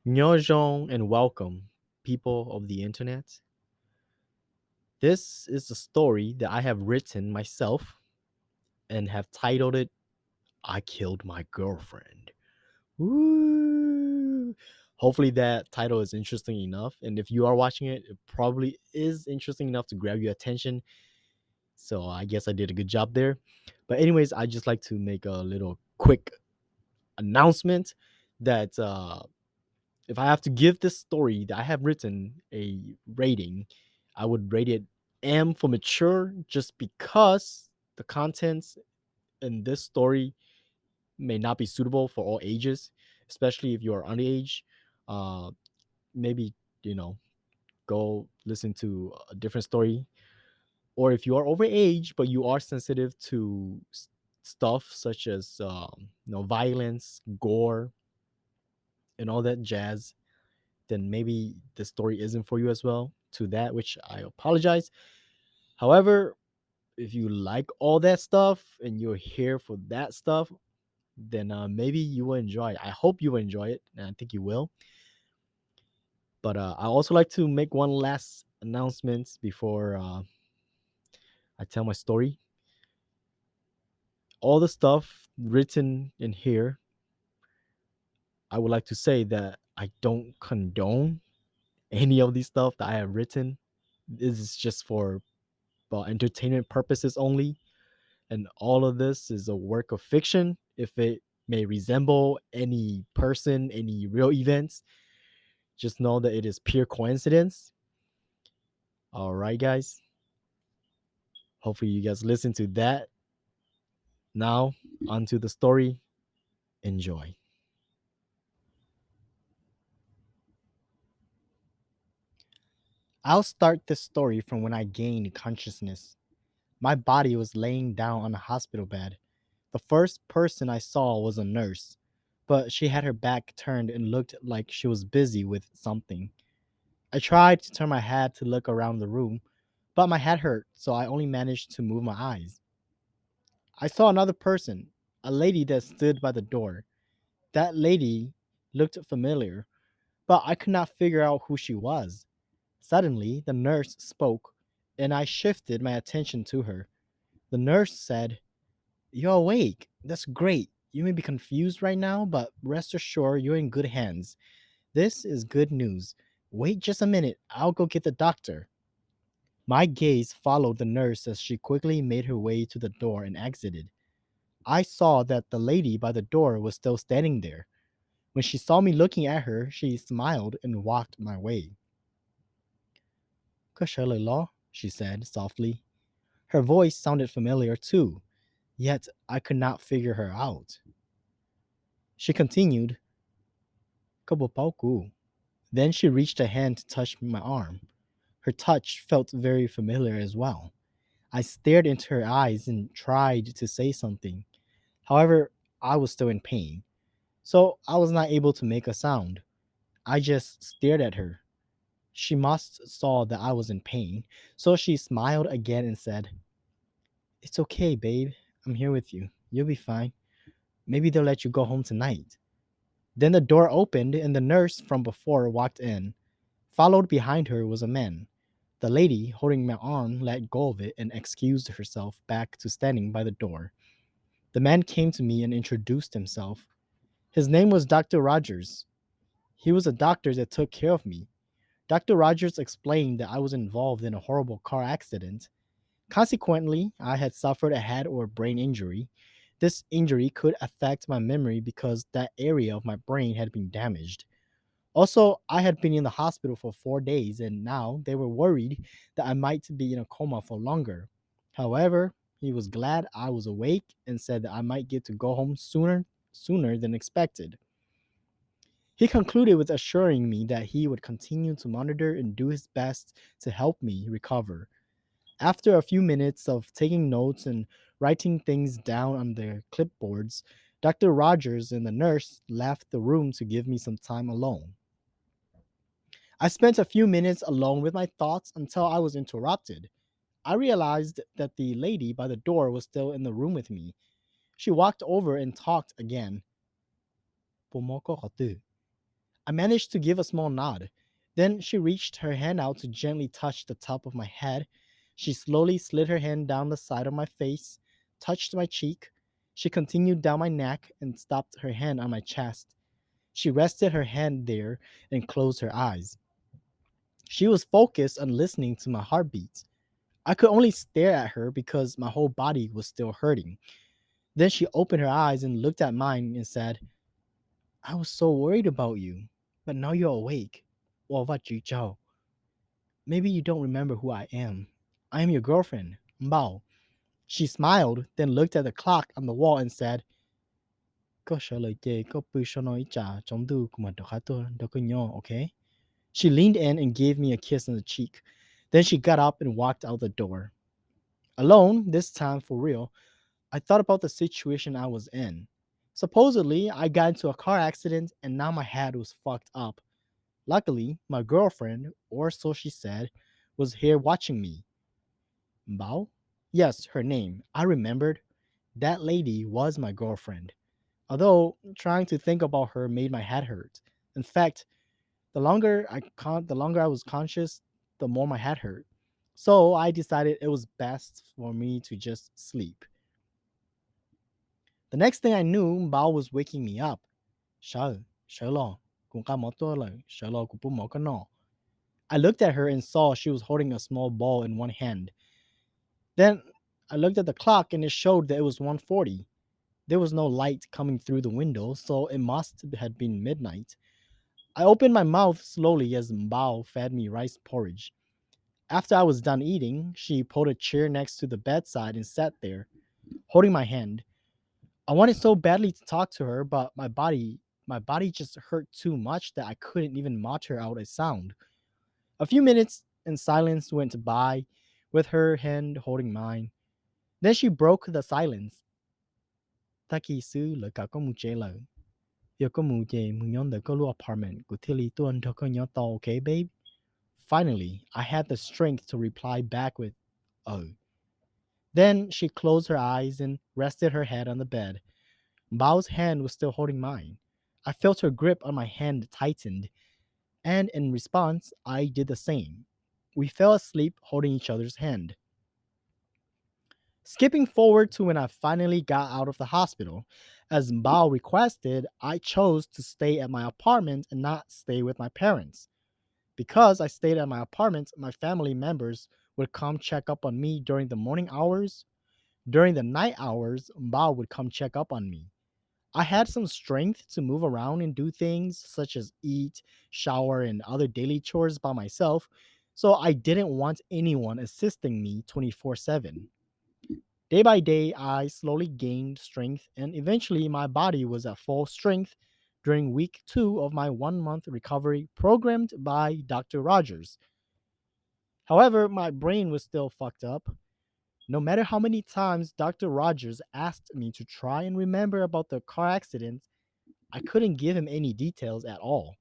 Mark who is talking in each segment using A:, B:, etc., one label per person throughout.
A: Nyojong and welcome, people of the internet. This is a story that I have written myself and have titled it I Killed My Girlfriend. Woo! Hopefully that title is interesting enough. And if you are watching it, it probably is interesting enough to grab your attention. So I guess I did a good job there. But anyways, I just like to make a little quick announcement that if I have to give this story that I have written a rating, I would rate it M for mature just because the contents in this story may not be suitable for all ages, especially if you are underage. Uh, maybe, you know, go listen to a different story. Or if you are overage, but you are sensitive to stuff such as, violence, gore, and all that jazz, then maybe the story isn't for you as well. To that, which I apologize. However, if you like all that stuff and you're here for that stuff, then maybe you will enjoy it. I hope you will enjoy it, and I think you will. But I also like to make one last announcement before I tell my story. All the stuff written in here, I would like to say that I don't condone any of these stuff that I have written. This is just for entertainment purposes only, and all of this is a work of fiction. If it may resemble any person, any real events, just know that it is pure coincidence. All right, guys. Hopefully, you guys listen to that. Now, onto the story. Enjoy. I'll start this story from when I gained consciousness. My body was laying down on a hospital bed. The first person I saw was a nurse, but she had her back turned and looked like she was busy with something. I tried to turn my head to look around the room, but my head hurt, so I only managed to move my eyes. I saw another person, a lady that stood by the door. That lady looked familiar, but I could not figure out who she was. Suddenly, the nurse spoke, and I shifted my attention to her. The nurse said, "You're awake. That's great. You may be confused right now, but rest assured you're in good hands. This is good news. Wait just a minute. I'll go get the doctor." My gaze followed the nurse as she quickly made her way to the door and exited. I saw that the lady by the door was still standing there. When she saw me looking at her, she smiled and walked my way. "Kashalala," she said softly. Her voice sounded familiar too, yet I could not figure her out. She continued, "Kabopauku." Then she reached a hand to touch my arm. Her touch felt very familiar as well. I stared into her eyes and tried to say something. However, I was still in pain, so I was not able to make a sound. I just stared at her. She must saw that I was in pain, so she smiled again and said, "It's okay, babe. I'm here with you. You'll be fine. Maybe they'll let you go home tonight." Then the door opened and the nurse from before walked in. Followed behind her was a man. The lady, holding my arm, let go of it and excused herself back to standing by the door. The man came to me and introduced himself. His name was Dr. Rogers. He was a doctor that took care of me. Dr. Rogers explained that I was involved in a horrible car accident. Consequently, I had suffered a head or brain injury. This injury could affect my memory because that area of my brain had been damaged. Also, I had been in the hospital for 4 days and now they were worried that I might be in a coma for longer. However, he was glad I was awake and said that I might get to go home sooner than expected. He concluded with assuring me that he would continue to monitor and do his best to help me recover. After a few minutes of taking notes and writing things down on their clipboards, Dr. Rogers and the nurse left the room to give me some time alone. I spent a few minutes alone with my thoughts until I was interrupted. I realized that the lady by the door was still in the room with me. She walked over and talked again. "Pomoko kotu." I managed to give a small nod. Then she reached her hand out to gently touch the top of my head. She slowly slid her hand down the side of my face, touched my cheek. She continued down my neck and stopped her hand on my chest. She rested her hand there and closed her eyes. She was focused on listening to my heartbeats. I could only stare at her because my whole body was still hurting. Then she opened her eyes and looked at mine and said, I was so worried about you, but now you're awake. Well, what you Zhao? Maybe you don't remember who I am. I am your girlfriend, Mbao. She smiled, then looked at the clock on the wall and said, "Có sợ lời chê có bư sao nói trả chống du của mình đâu có nhỏ, okay?" She leaned in and gave me a kiss on the cheek. Then she got up and walked out the door. Alone, this time for real, I thought about the situation I was in. Supposedly, I got into a car accident and now my head was fucked up. Luckily, my girlfriend, or so she said, was here watching me. Bao? Yes, her name. I remembered. That lady was my girlfriend. Although trying to think about her made my head hurt. In fact, the longer I was conscious, the more my head hurt. So I decided it was best for me to just sleep. The next thing I knew, Bao was waking me up. Sợ, sợ lo, kung ka mo to lo, sợ lo kung pu mo ka no. I looked at her and saw she was holding a small ball in one hand. Then I looked at the clock and it showed that it was 1:40. There was no light coming through the window, so it must have been midnight. I opened my mouth slowly as Mbao fed me rice porridge. After I was done eating, she pulled a chair next to the bedside and sat there, holding my hand. I wanted so badly to talk to her, but my body just hurt too much that I couldn't even mutter out a sound. A few minutes in silence went by, with her hand holding mine. Then she broke the silence. Taki su le ka ko mu che lo. Yo ko mu je mu nyon de ko lu apartment ku tili tuan to ko nyo to, okay, babe? Finally, I had the strength to reply back with, oh. Then she closed her eyes and rested her head on the bed. Bao's hand was still holding mine. I felt her grip on my hand tightened, and in response, I did the same. We fell asleep holding each other's hand. Skipping forward to when I finally got out of the hospital, as Bao requested, I chose to stay at my apartment and not stay with my parents. Because I stayed at my apartment, my family members would come check up on me during the morning hours. During the night hours, Bao would come check up on me. I had some strength to move around and do things such as eat, shower, and other daily chores by myself, so I didn't want anyone assisting me 24/7. Day by day, I slowly gained strength, and eventually my body was at full strength during week 2 of my 1 month recovery programmed by Dr. Rogers. However, my brain was still fucked up. No matter how many times Dr. Rogers asked me to try and remember about the car accident, I couldn't give him any details at all.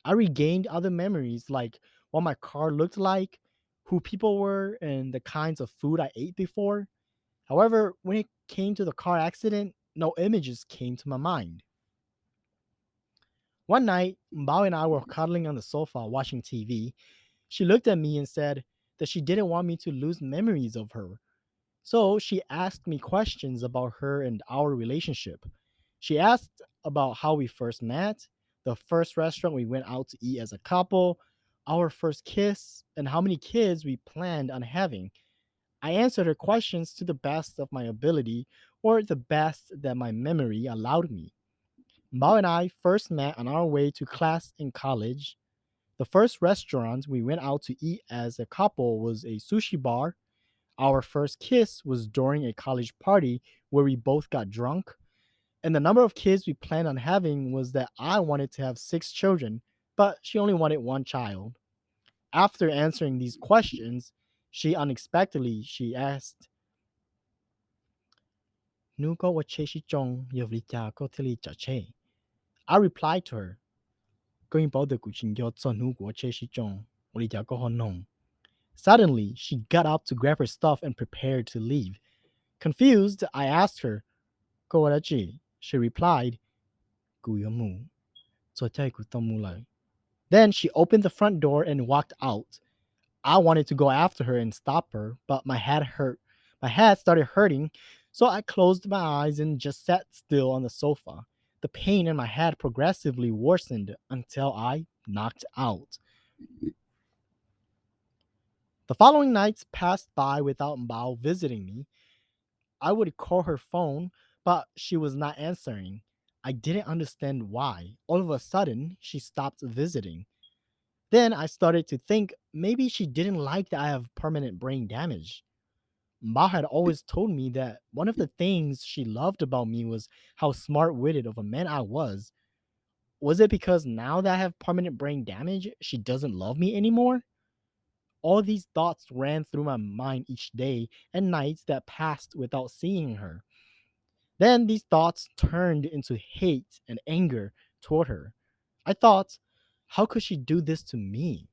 A: I regained other memories like what my car looked like, who people were, and the kinds of food I ate before. However, when it came to the car accident, no images came to my mind. One night, Bao and I were cuddling on the sofa watching TV. She looked at me and said that she didn't want me to lose memories of her. So she asked me questions about her and our relationship. She asked about how we first met, the first restaurant we went out to eat as a couple, our first kiss, and how many kids we planned on having. I answered her questions to the best of my ability or the best that my memory allowed me. Mao and I first met on our way to class in college. The first restaurant we went out to eat as a couple was a sushi bar. Our first kiss was during a college party where we both got drunk. And the number of kids we planned on having was that I wanted to have 6 children, but she only wanted one child. After answering these questions, she asked, "Nuko wa che shi chong yovlita ko tili cha che." I replied to her, "Going bao de kuchin yo tso nuko wa che shi chong, wlita ko honong." Suddenly, she got up to grab her stuff and prepared to leave. Confused, I asked her, "Ko wa chi?" She replied, "Guyomu." Then she opened the front door and walked out. I wanted to go after her and stop her, but my head hurt. My head started hurting, so I closed my eyes and just sat still on the sofa. The pain in my head progressively worsened until I knocked out. The following nights passed by without Mbao visiting me. I would call her phone, but she was not answering. I didn't understand why. All of a sudden, she stopped visiting. Then I started to think maybe she didn't like that I have permanent brain damage. Ma had always told me that one of the things she loved about me was how smart witted of a man I was. Was it because now that I have permanent brain damage, she doesn't love me anymore? All these thoughts ran through my mind each day and nights that passed without seeing her. Then these thoughts turned into hate and anger toward her. I thought, how could she do this to me?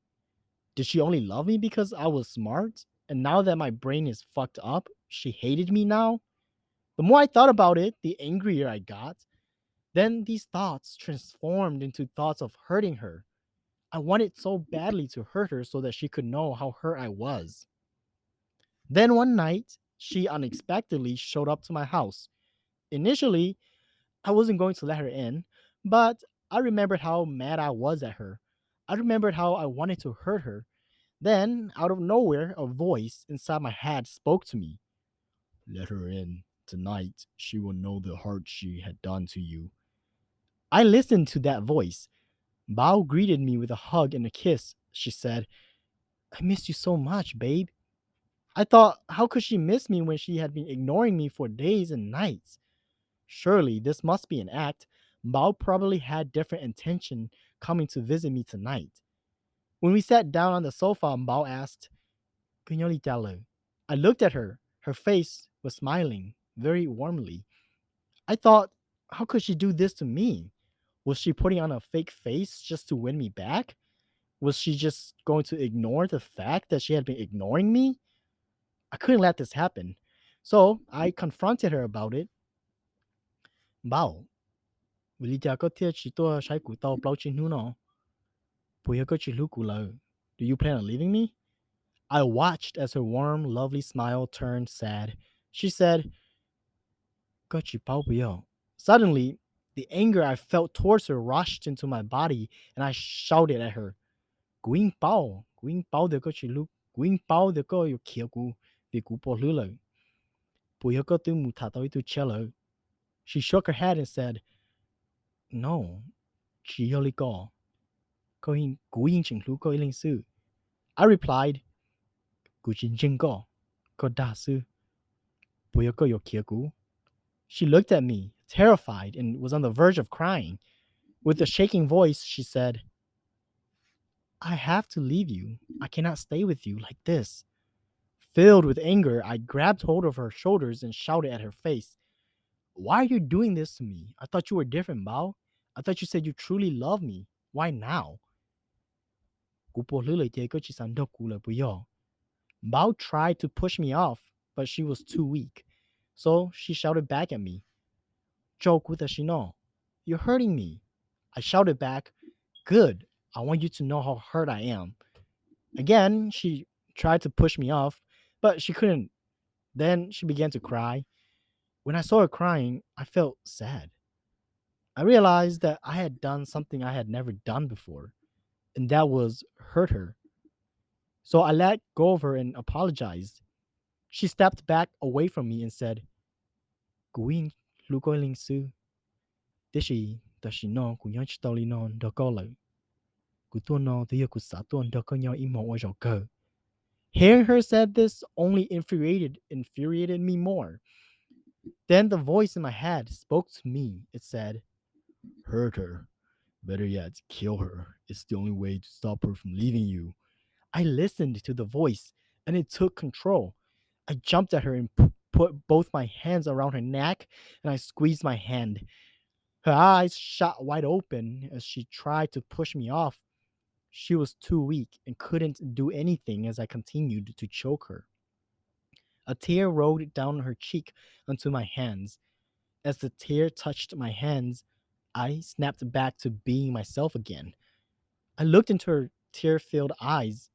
A: Did she only love me because I was smart? And now that my brain is fucked up, she hated me now? The more I thought about it, the angrier I got. Then these thoughts transformed into thoughts of hurting her. I wanted so badly to hurt her so that she could know how hurt I was. Then one night, she unexpectedly showed up to my house. Initially, I wasn't going to let her in, but I remembered how mad I was at her. I remembered how I wanted to hurt her. Then, out of nowhere, a voice inside my head spoke to me. Let her in. Tonight, she will know the hurt she had done to you. I listened to that voice. Bao greeted me with a hug and a kiss. She said, I miss you so much, babe. I thought, how could she miss me when she had been ignoring me for days and nights? Surely this must be an act. Bao probably had different intention coming to visit me tonight. When we sat down on the sofa, Bao asked, "Kunyoli. I looked at her. Her face was smiling very warmly. I thought, how could she do this to me? Was she putting on a fake face just to win me back? Was she just going to ignore the fact that she had been ignoring me? I couldn't let this happen. So I confronted her about it. Bao, will you có thể chỉ tôi sai của tao bao chín hú nó? Bây có chỉ lúc của lỡ. Do you plan on leaving me? I watched as her warm, lovely smile turned sad. She said, "Có chỉ bao bây." Suddenly, the anger I felt towards her rushed into my body, and I shouted at her, Queen Bao de có chỉ lúc, Queen Bao de có yêu kia của, vì của bỏ lỡ lỡ. Bây có tư mù thả tới tu chê lỡ. She shook her head and said, No, chỉ yêu lý có yên chừng lúc có ý linh sư. I replied, Của chính chừng có đa sư. Bây có yêu kia của. She looked at me, terrified, and was on the verge of crying. With a shaking voice, she said, I have to leave you. I cannot stay with you like this. Filled with anger, I grabbed hold of her shoulders and shouted at her face, Why are you doing this to me? I thought you were different, Bao. I thought you said you truly love me. Why now? Bao tried to push me off, but she was too weak. So she shouted back at me, Joke with a shino. You're hurting me. I shouted back, Good. I want you to know how hurt I am. Again, she tried to push me off, but she couldn't. Then she began to cry. When I saw her crying, I felt sad. I realized that I had done something I had never done before, and that was hurt her. So I let go of her and apologized. She stepped back away from me and said, Guin Lukoling Su, Dishi, Dashino, Kuyanch Dolino, Dokolo, Gutono, the Yakusato, and Dokonyo Imo Ojoko. Hearing her said this only infuriated me more. Then the voice in my head spoke to me. It said, Hurt her. Better yet, kill her. It's the only way to stop her from leaving you. I listened to the voice, and it took control. I jumped at her and put both my hands around her neck, and I squeezed my hand. Her eyes shot wide open as she tried to push me off. She was too weak and couldn't do anything as I continued to choke her. A tear rolled down her cheek onto my hands. As the tear touched my hands, I snapped back to being myself again. I looked into her tear filled eyes,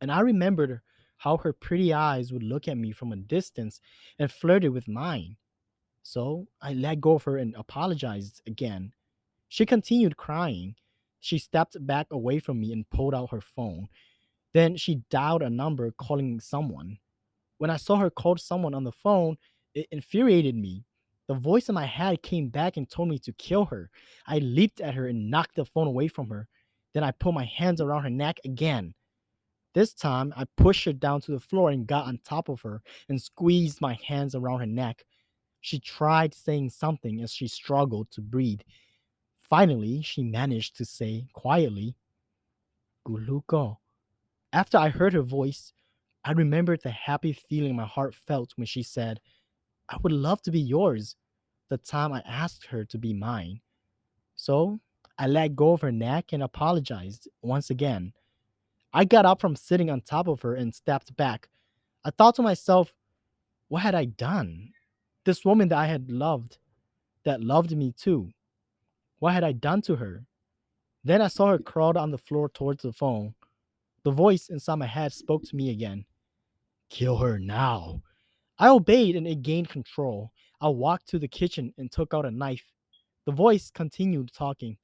A: and I remembered how her pretty eyes would look at me from a distance and flirted with mine. So I let go of her and apologized again. She continued crying. She stepped back away from me and pulled out her phone. Then she dialed a number calling someone. When I saw her call someone on the phone, it infuriated me. The voice in my head came back and told me to kill her. I leaped at her and knocked the phone away from her. Then I put my hands around her neck again. This time, I pushed her down to the floor and got on top of her and squeezed my hands around her neck. She tried saying something as she struggled to breathe. Finally, she managed to say quietly, Guluko. After I heard her voice, I remembered the happy feeling my heart felt when she said, I would love to be yours, the time I asked her to be mine. So I let go of her neck and apologized once again. I got up from sitting on top of her and stepped back. I thought to myself, what had I done? This woman that I had loved, that loved me too, what had I done to her? Then I saw her crawled on the floor towards the phone. The voice inside my head spoke to me again. Kill her now. I obeyed and it gained control. I walked to the kitchen and took out a knife. The voice continued talking.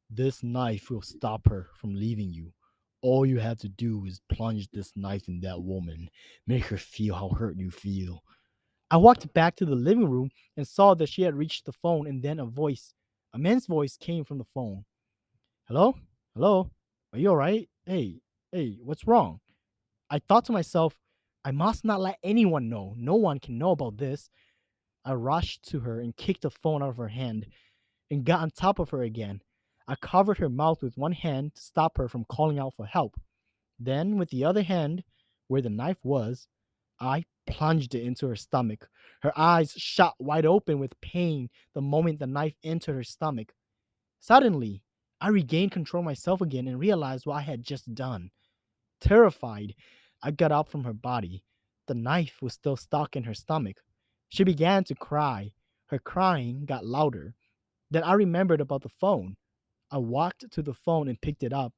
A: This knife will stop her from leaving you. All you have to do is plunge this knife in that woman. Make her feel how hurt you feel. I walked back to the living room and saw that she had reached the phone, and then a man's voice came from the phone. Hello? Hello? Are you alright? Hey, what's wrong? I thought to myself, I must not let anyone know. No one can know about this. I rushed to her and kicked the phone out of her hand and got on top of her again. I covered her mouth with one hand to stop her from calling out for help. Then, with the other hand, where the knife was, I plunged it into her stomach. Her eyes shot wide open with pain the moment the knife entered her stomach. Suddenly, I regained control of myself again and realized what I had just done. Terrified, I got up from her body. The knife was still stuck in her stomach. She began to cry. Her crying got louder. Then I remembered about the phone. I walked to the phone and picked it up.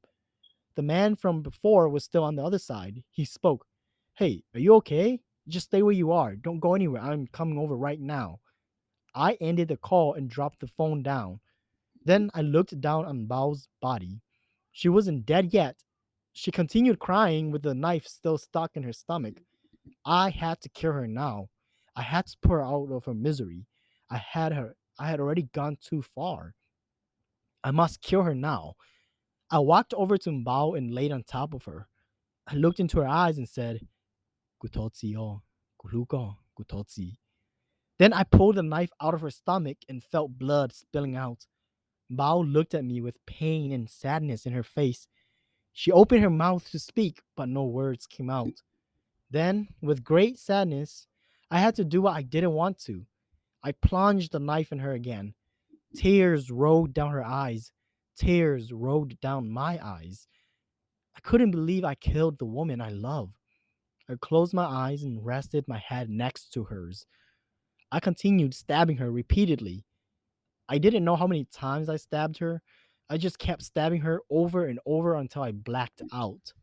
A: The man from before was still on the other side. He spoke. Hey, are you okay? Just stay where you are. Don't go anywhere. I'm coming over right now. I ended the call and dropped the phone down. Then I looked down on Bao's body. She wasn't dead yet. She continued crying with the knife still stuck in her stomach. I had to kill her now. I had to put her out of her misery. I had already gone too far. I must kill her now. I walked over to Mbao and laid on top of her. I looked into her eyes and said, Gutotsi o, Guluko, Gutotsi. Then I pulled the knife out of her stomach and felt blood spilling out. Bao looked at me with pain and sadness in her face. She opened her mouth to speak, but no words came out. Then, with great sadness, I had to do what I didn't want to. I plunged the knife in her again. Tears rolled down her eyes. Tears rolled down my eyes. I couldn't believe I killed the woman I love. I closed my eyes and rested my head next to hers. I continued stabbing her repeatedly. I didn't know how many times I stabbed her. I just kept stabbing her over and over until I blacked out.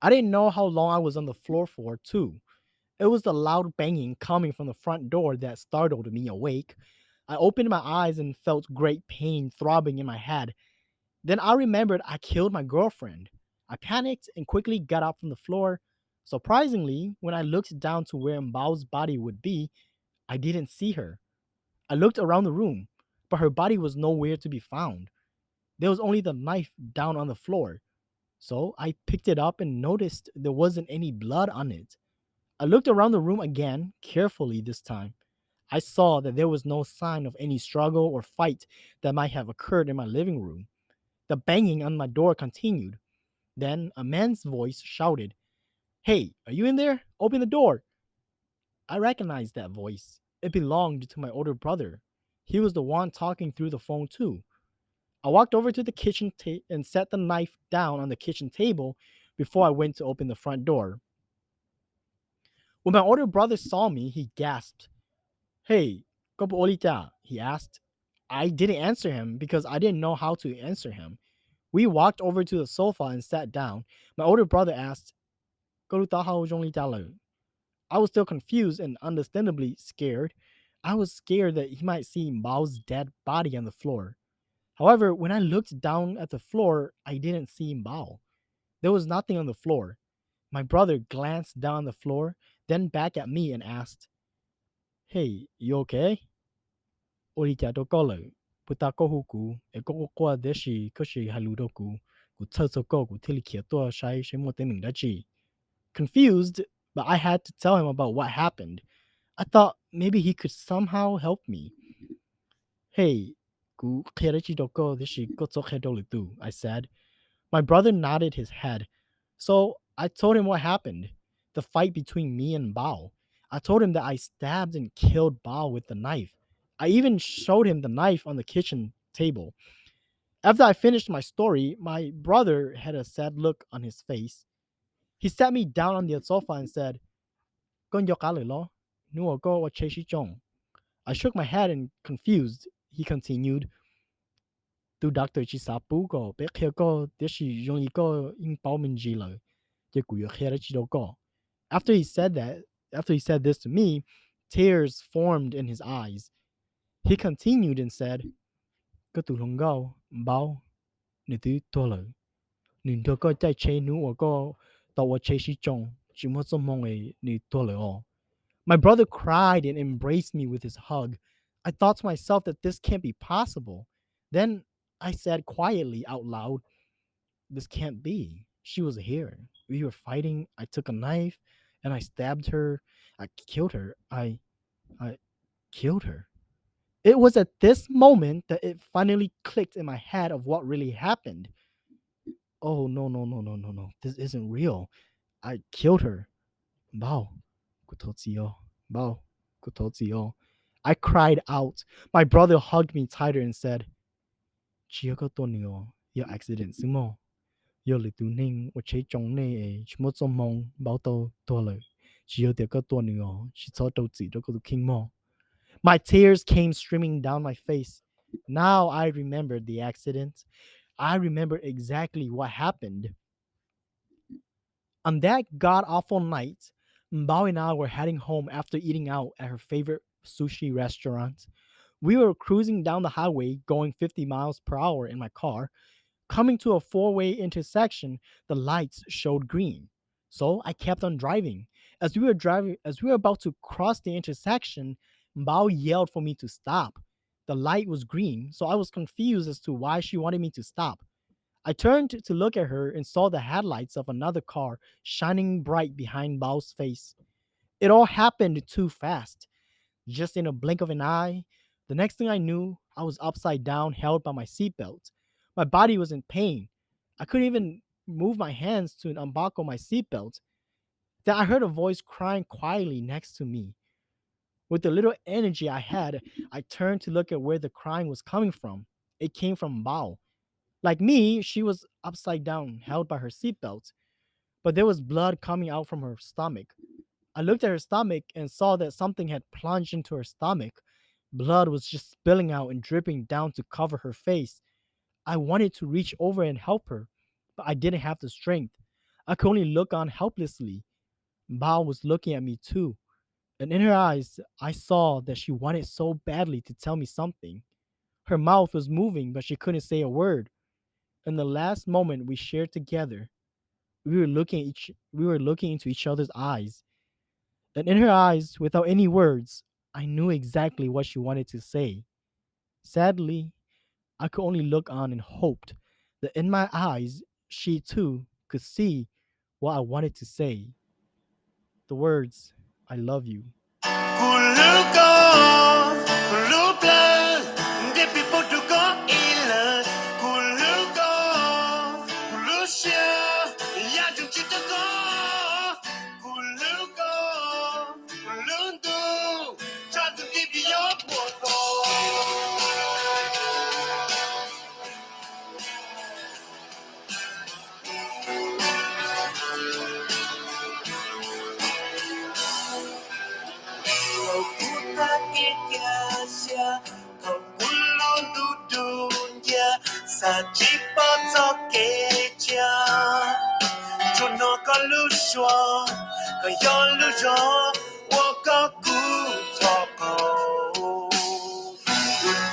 A: I didn't know how long I was on the floor for, too. It was the loud banging coming from the front door that startled me awake. I opened my eyes and felt great pain throbbing in my head. Then I remembered I killed my girlfriend. I panicked and quickly got up from the floor. Surprisingly, when I looked down to where Mbao's body would be, I didn't see her. I looked around the room, but her body was nowhere to be found. There was only the knife down on the floor. So I picked it up and noticed there wasn't any blood on it. I looked around the room again, carefully this time. I saw that there was no sign of any struggle or fight that might have occurred in my living room. The banging on my door continued. Then a man's voice shouted, Hey, are you in there? Open the door. I recognized that voice. It belonged to my older brother. He was the one talking through the phone, too. I walked over to the kitchen and set the knife down on the kitchen table before I went to open the front door. When my older brother saw me, he gasped. Hey, Kopo Olita, he asked. I didn't answer him because I didn't know how to answer him. We walked over to the sofa and sat down. My older brother asked, "Có lúc tao only dollar?" I was still confused and understandably scared. I was scared that he might see Mao's dead body on the floor. However, when I looked down at the floor, I didn't see Mao. There was nothing on the floor. My brother glanced down the floor, then back at me and asked, "Hey, you okay?" Orita dokolo. Putako huku, e koko kwa deshi koshi haludoku, ku totoko ku tilikiato shai shemotening dachi. Confused, but I had to tell him about what happened. I thought maybe he could somehow help me. Hey, ku kirechi doko deshi kotso I said. My brother nodded his head. So I told him what happened, the fight between me and Bao. I told him that I stabbed and killed Bao with the knife. I even showed him the knife on the kitchen table. After I finished my story, my brother had a sad look on his face. He sat me down on the sofa and said, "Con yo kale lo, nuo go wa cheshi chong." I shook my head and confused. He continued, "Tu doctor chisapu go, bekhe go, deshi yong go in Bao minji lo. After he said that, after he said this to me, tears formed in his eyes. He continued and said, "Katulongao, bao, nitu tolo. Nintoko tai che nu ogo, tawa che shi chong, chimoso ni tolo." My brother cried and embraced me with his hug. I thought to myself that this can't be possible. Then I said quietly out loud, "This can't be. She was here. We were fighting. I took a knife and I stabbed her. I killed her. I killed her." It was at this moment that it finally clicked in my head of what really happened. Oh no, no, no, no, no, no. This isn't real. I killed her. Bao. Kutotsuyo. Bao. Kutotsuyo. I cried out. My brother hugged me tighter and said, "Chiyoko tonio, your accident sumo. Yo li tu ning wo che chong ne e chmo tso mong bao to to le. Chiyo de ka to ning o, chi tso to zi do ko tu king mo." My tears came streaming down my face. Now I remembered the accident. I remembered exactly what happened. On that god awful night, Mbao and I were heading home after eating out at her favorite sushi restaurant. We were cruising down the highway going 50 miles per hour in my car. Coming to a four-way intersection, the lights showed green. So I kept on driving. As we were about to cross the intersection, Mbao yelled for me to stop. The light was green, so I was confused as to why she wanted me to stop. I turned to look at her and saw the headlights of another car shining bright behind Bao's face. It all happened too fast. Just in a blink of an eye, the next thing I knew, I was upside down, held by my seatbelt. My body was in pain. I couldn't even move my hands to unbuckle my seatbelt. Then I heard a voice crying quietly next to me. With the little energy I had, I turned to look at where the crying was coming from. It came from Bao. Like me, she was upside down, held by her seatbelt, but there was blood coming out from her stomach. I looked at her stomach and saw that something had plunged into her stomach. Blood was just spilling out and dripping down to cover her face. I wanted to reach over and help her, but I didn't have the strength. I could only look on helplessly. Bao was looking at me too, and in her eyes, I saw that she wanted so badly to tell me something. Her mouth was moving, but she couldn't say a word. In the last moment we shared together, we were looking into each other's eyes. And in her eyes, without any words, I knew exactly what she wanted to say. Sadly, I could only look on and hoped that in my eyes, she too could see what I wanted to say. The words, "I love you."
B: Kuluko, kuluple, depuis Portugal, il kuluko, kulusia, ya jumchitako, kuluko, kulundu, chatu kibio poko. sa chỉ bao cho kể cha cho nó có lúc xóa có gió lúc gió我có cú cho cầu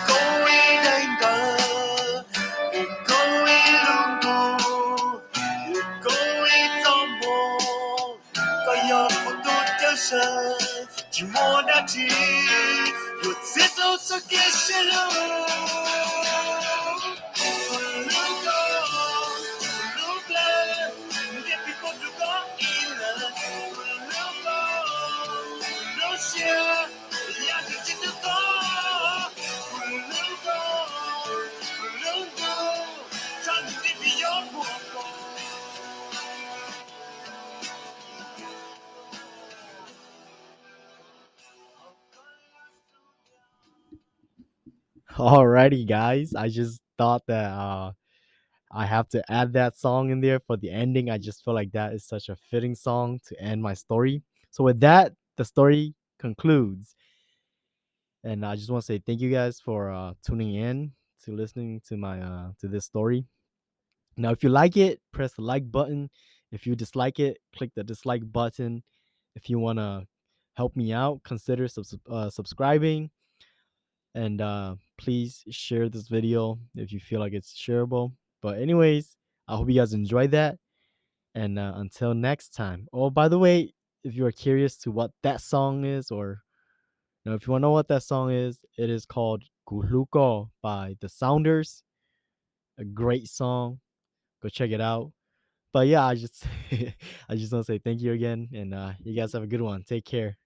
B: cô ý đánh cờ cô ý lung tung cô ý trong mồ có gió của tôi theo sợ chỉ muốn đã chỉ rồi sẽ đâu sẽ kia sẽ lâu
A: Alrighty, guys. I just thought that I have to add that song in there for the ending. I just feel like that is such a fitting song to end my story. So with that, the story concludes. And I just want to say thank you guys for tuning in to listening to my to this story. Now, if you like it, press the like button. If you dislike it, click the dislike button. If you want to help me out, consider subscribing. And please share this video if you feel like it's shareable. But anyways, I hope you guys enjoyed that. And until next time. Oh, by the way, if you are curious to what that song is, or if you want to know what that song is, it is called Guluko by the Sounders. A great song. Go check it out. But yeah, I just I just want to say thank you again, and you guys have a good one. Take care.